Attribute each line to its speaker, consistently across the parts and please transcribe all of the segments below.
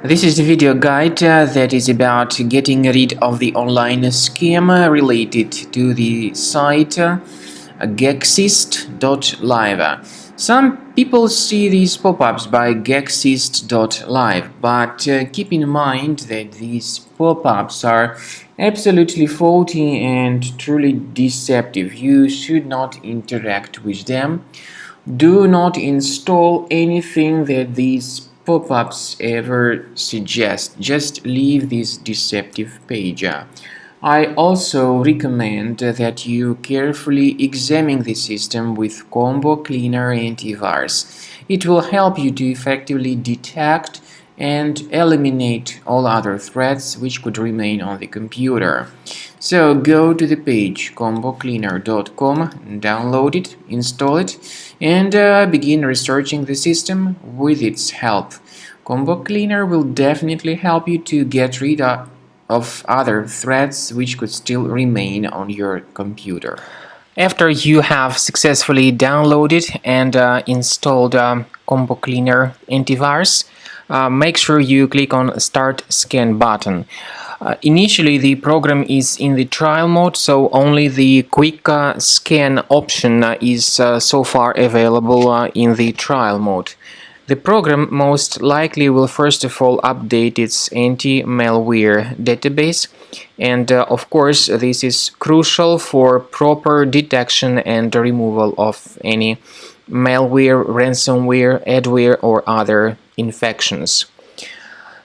Speaker 1: This is the video guide that is about getting rid of the online scam related to the site Gaxist.live. Some people see these pop-ups by Gaxist.live, but keep in mind that these pop-ups are absolutely faulty and truly deceptive. You should not interact with them. Do not install anything that these pop-ups ever suggest. Just leave this deceptive page. I also recommend that you carefully examine the system with Combo Cleaner Antivirus. It will help you to effectively detect and eliminate all other threats which could remain on the computer. So go to the page combocleaner.com, download it, install it, and begin researching the system with its help. Combo Cleaner will definitely help you to get rid of other threats which could still remain on your computer. After you have successfully downloaded and installed Combo Cleaner Antivirus, make sure you click on Start Scan button. Initially, the program is in the trial mode, so only the quick scan option is so far available in the trial mode. The program most likely will first of all update its anti-malware database, and of course this is crucial for proper detection and removal of any malware, ransomware, adware or other infections.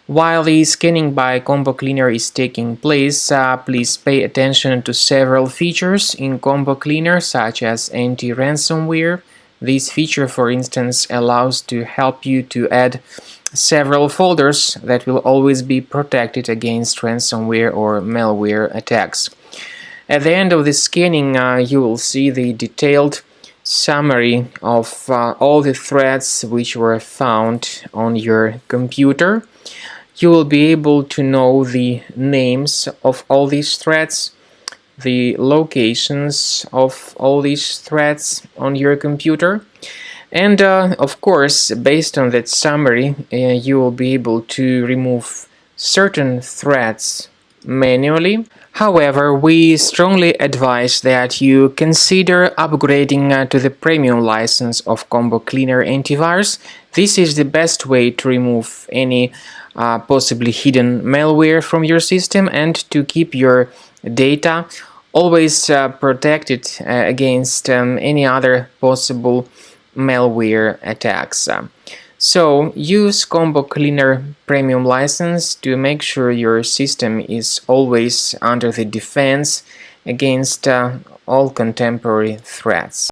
Speaker 1: While the scanning by Combo Cleaner is taking place, please pay attention to several features in Combo Cleaner such as anti-ransomware. This feature, for instance, allows to help you to add several folders that will always be protected against ransomware or malware attacks. At the end of the scanning, you will see the detailed summary of all the threats which were found on your computer. You will be able to know the names of all these threats, the locations of all these threats on your computer, and of course, based on that summary, you will be able to remove certain threats manually. However, we strongly advise that you consider upgrading to the premium license of Combo Cleaner Antivirus. This is the best way to remove any possibly hidden malware from your system and to keep your data always protected against any other possible malware attacks. So use Combo Cleaner Premium license to make sure your system is always under the defense against all contemporary threats.